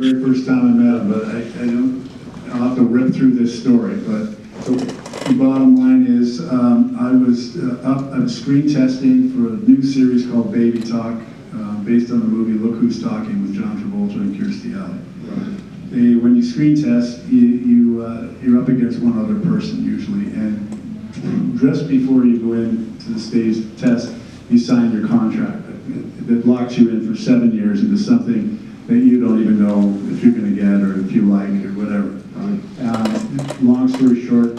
Very first time I met him, but I'll have to rip through this story, but the bottom line is, I was up at screen testing for a new series called Baby Talk, based on the movie Look Who's Talking with John Travolta and Kirstie Alley. When you screen test, you're up against one other person usually, and just before you go into the stage test, you sign your contract that locks you in for 7 years into something that you don't even know if you're going to get or if you like or whatever. Long story short,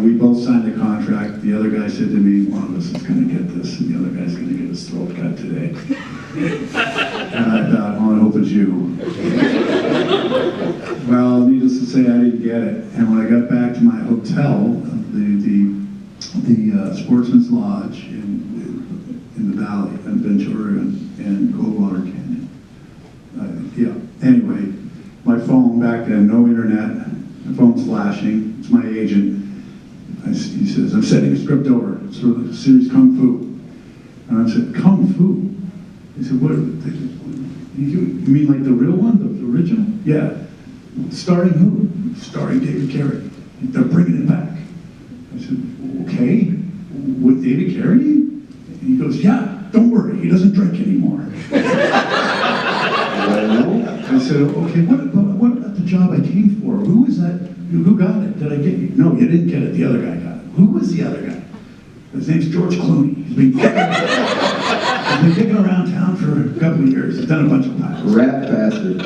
we both signed the contract. The other guy said to me, one of us is going to get this, and the other guy's going to get his throat cut today. And I thought, oh, I hope it's you. Well, needless to say, I didn't get it. And when I got back to my hotel, the Sportsman's Lodge in the Valley, in Ventura and Coldwater Canyon. Anyway, my phone back then, no internet, my phone's flashing, it's my agent. He says, I'm sending a script over, it's for the series Kung Fu. And I said, Kung Fu? He said, what, you mean like the real one, the original? Yeah. Starring who? Starring David Carradine. They're bringing it back. I said, okay, with David Carradine? And he goes, yeah, don't worry, he doesn't drink anymore. I said, okay, what about the job I came for? Who was that? Who got it? Did I get you? No, you didn't get it. The other guy got it. Who was the other guy? His name's George Clooney. He's been kicking around town for a couple of years. He's done a bunch of times. Rat bastard.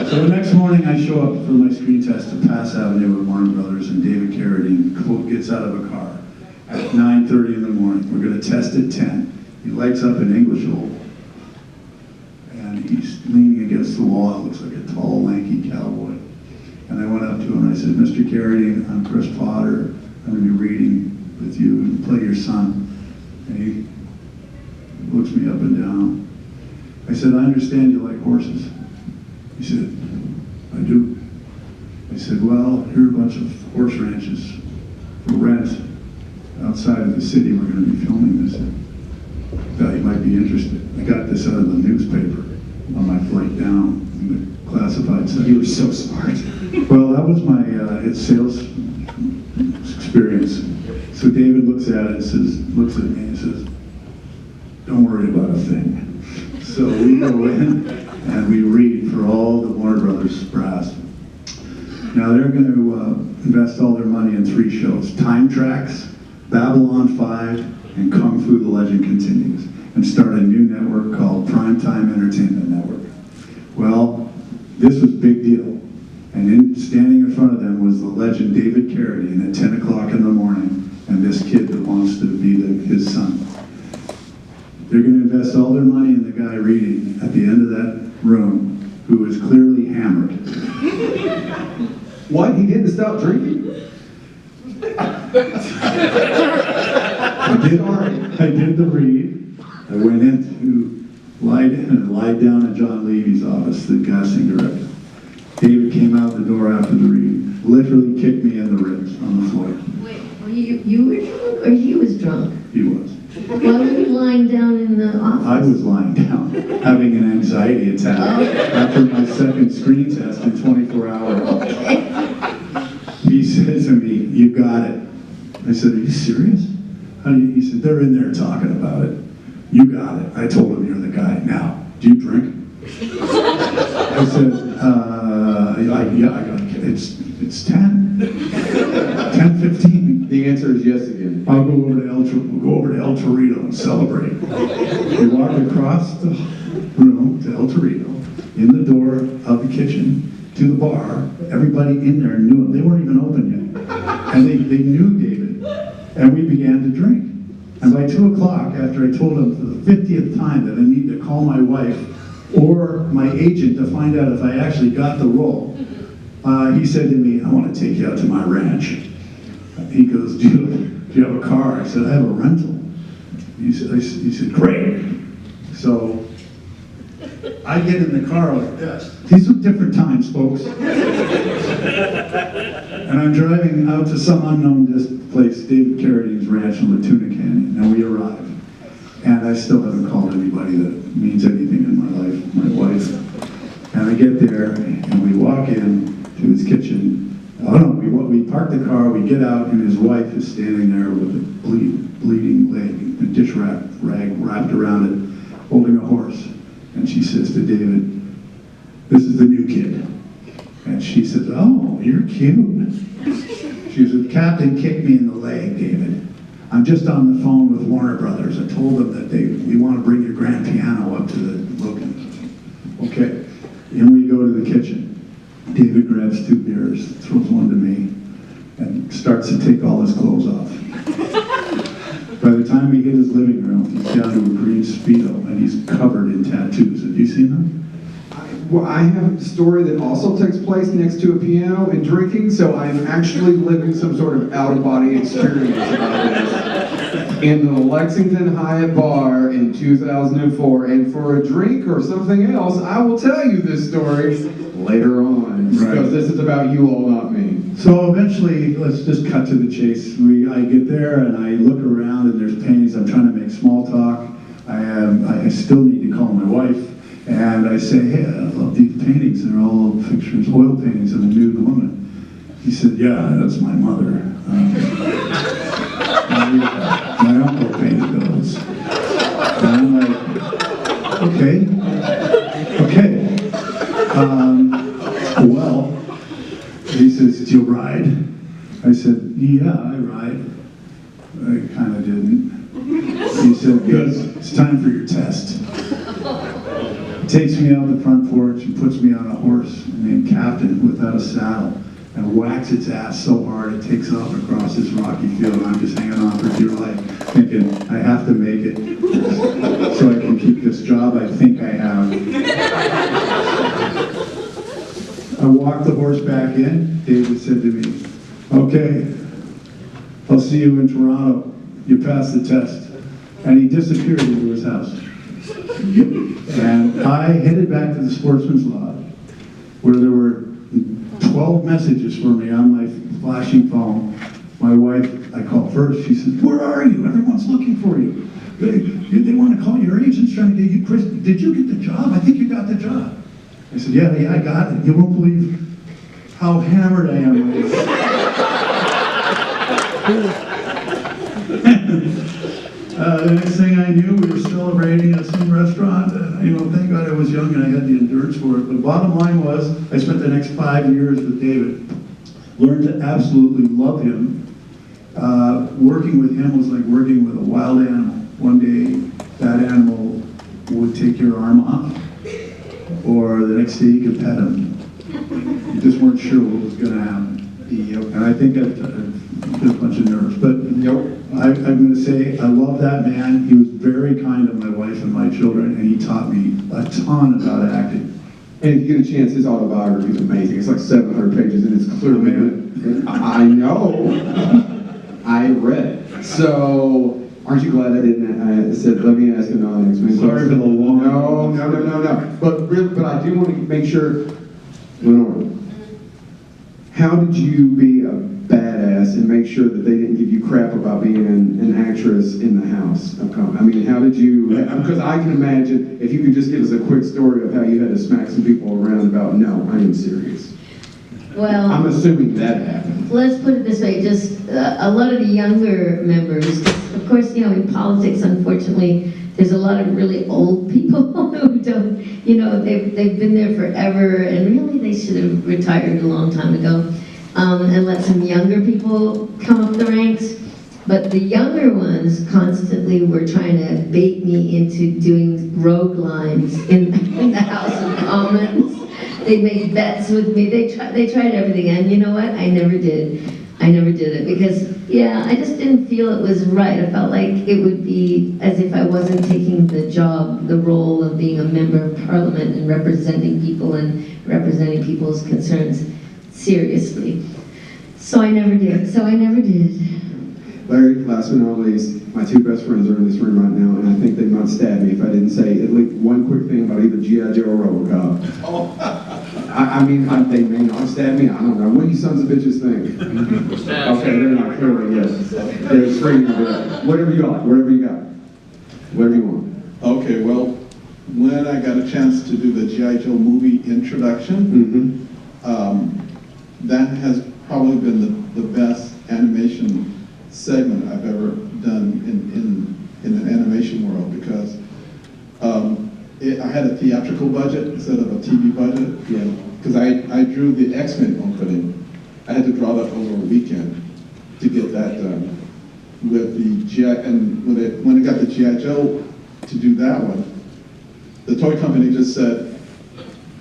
So the next morning I show up for my screen test at Pass Avenue with Warner Brothers, and David Carradine gets out of a car at 9:30 in the morning. We're going to test at 10. He lights up an English Old. And he's leaning against the wall. Looks like a tall, lanky cowboy. And I went up to him and I said, Mr. Carradine, I'm Chris Potter. I'm going to be reading with you and play your son. And he looks me up and down. I said, I understand you like horses. He said, I do. I said, well, here are a bunch of horse ranches for rent outside of the city. We're going to be filming this. I thought you might be interested. I got this out of the newspaper on my flight down in the classified section. You were so smart. Well, that was my sales experience. So David looks at it and looks at me and says, don't worry about a thing. So we go in and we read for all the Warner Brothers brass. Now they're going to invest all their money in 3 shows: Time Tracks, Babylon 5, and Kung Fu: The Legend Continues, and start a new network called Primetime Entertainment Network. Well, this was a big deal. And standing in front of them was the legend David Carradine at 10 o'clock in the morning, and this kid that wants to be his son. They're going to invest all their money in the guy reading at the end of that room, who is clearly hammered. What? He didn't stop drinking? I did the read. I went in to lie down in John Levy's office, the casting director. David came out the door after the read, literally kicked me in the ribs on the floor. Wait, you were drunk or he was drunk? He was. Why were you lying down in the office? I was lying down, having an anxiety attack after my second screen test in 24 hours. He said to me, you got it. I said, are you serious? He said, they're in there talking about it. You got it. I told him you're the guy. Now, do you drink? I said, yeah, I got it. It's 10. 10:15. The answer is yes again. I'll go over to El Torito and celebrate. We walked across the room to El Torito, in the door of the kitchen, to the bar. Everybody in there knew him. They weren't even open yet. And they knew David. And we began to drink. And by 2 o'clock, after I told him for the 50th time that I need to call my wife or my agent to find out if I actually got the role, he said to me, I want to take you out to my ranch. He goes, do you have a car? I said, I have a rental. He said, great. So I get in the car like this. These are different times, folks. And I'm driving out to some unknown place, David Carradine's ranch in Latuna Canyon, and we arrive. And I still haven't called anybody that means anything in my life, my wife. And I I get there, and we walk in to his kitchen. Oh no, we park the car, we get out, and his wife is standing there with a bleeding leg, a dish rag wrapped around it, holding a horse. And she says to David, "This is the new kid." And she says, "Oh, you're cute." She said, "The captain kicked me in the leg, David. I'm just on the phone with Warner Brothers. I told them that we want to bring your grand piano up to the Logan." Okay, and we go to the kitchen. David grabs 2 beers, throws one to me, and starts to take all his clothes off. By the time we hit his living room, he's down to a green Speedo, and he's covered in tattoos. Have you seen them? Well, I have a story that also takes place next to a piano and drinking, so I'm actually living some sort of out-of-body experience about this. In the Lexington Hyatt bar in 2004, and for a drink or something else, I will tell you this story later on, because this is about you all, not me. So eventually, let's just cut to the chase. I get there and I look around and there's paintings. I'm trying to make small talk. I still need to call my wife. And I say, "Hey, I love these paintings. They're all pictures, oil paintings of a nude woman." He said, "Yeah, that's my mother. My uncle painted those." And I'm like, okay. Well, he says, "Do you ride?" I said, "Yeah, I ride." I kind of didn't. He said, "Good, it's time for your test." Takes me out the front porch and puts me on a horse named Captain without a saddle and whacks its ass so hard it takes off across this rocky field. And I'm just hanging on for dear life, thinking I have to make it so I can keep this job I think I have. I walked the horse back in. David said to me, "Okay, I'll see you in Toronto. You passed the test." And he disappeared into his house. And I headed back to the Sportsman's Lodge, where there were 12 messages for me on my flashing phone. My wife, I called first. She said, "Where are you? Everyone's looking for you. They want to call your agents trying to get you. Chris, did you get the job? I think you got the job." I said, yeah, I got it. You won't believe how hammered I am with this." The next thing I knew, we were celebrating at some restaurant. Thank God I was young and I had the endurance for it. But bottom line was, I spent the next 5 years with David. Learned to absolutely love him. Working with him was like working with a wild animal. One day, that animal would take your arm off, or the next day you could pet him. You just weren't sure what was going to happen. And I think I've got a bunch of nerves. But I'm going to say I love that man. He was very kind to my wife and my children, and he taught me a ton about acting. And if you get a chance, his autobiography is amazing. It's like 700 pages, and it's clearly I know. I read it. So, aren't you glad I didn't? I said, let me ask a non-explain. Sorry for the long. No. But I do want to make sure, Lenore, how did you be a badass and make sure that they didn't give you crap about being an actress in the house of comedy? I mean, how did you, because I can imagine, if you could just give us a quick story of how you had to smack some people around about, no, I am serious. Well, I'm assuming that happened. let's put it this way, just a lot of the younger members, of course, in politics, unfortunately, there's a lot of really old people who don't, they've been there forever, and really they should have retired a long time ago, and let some younger people come up the ranks. But the younger ones constantly were trying to bait me into doing rogue lines in the House of Commons. They'd make bets with me. They tried everything, and you know what? I never did it because, I just didn't feel it was right. I felt like it would be as if I wasn't taking the role of being a member of Parliament and representing people and representing people's concerns seriously. So I never did. Larry, last but not least, my two best friends are in this room right now, and I think they might stab me if I didn't say at least one quick thing about either G.I. Joe or RoboCop. They may not stab me, I don't know. What do you sons of bitches think? Okay, they're not clearly, yes. They're screaming a bit. Whatever you got. Whatever you want. Okay, well, when I got a chance to do the G.I. Joe movie introduction, that has probably been the best animation segment I've ever done in an animation world, because I had a theatrical budget instead of a TV budget. Yeah. Because I drew the X-Men opening. I had to draw that over a weekend to get that done. With the G.I. and when I got the G.I. Joe to do that one, the toy company just said,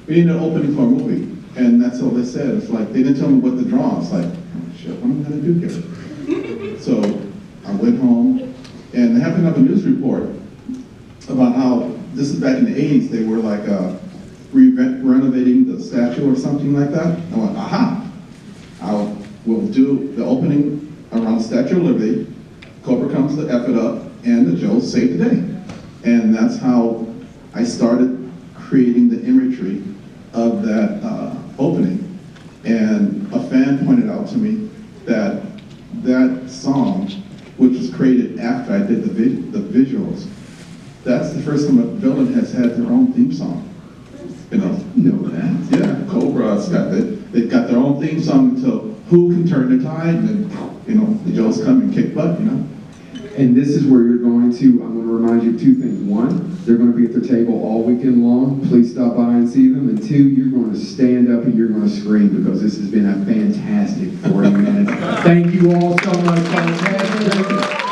we need an opening for a movie. And that's all they said. It's like, they didn't tell me what to draw. It's like, oh, shit, what am I gonna do here? So I went home, and they happened to have a news report about how, this is back in the 80s, they were like renovating the statue or something like that. I went, aha, we'll do the opening around the Statue of Liberty, Cobra comes to F it up, and the Joes save the day. And that's how I started creating the imagery of that opening. And a fan pointed out to me that that song, which was created after I did the visuals, that's the first time a villain has had their own theme song. You know that? Yeah, Cobra's they've got their own theme song until who can turn the tide, and then, the Joes come and kick butt, And this is where you're going to, I'm going to remind you of two things. One, they're going to be at their table all weekend long. Please stop by and see them. And two, you're going to stand up and you're going to scream, because this has been a fantastic 40 minutes. Thank you all so much, folks.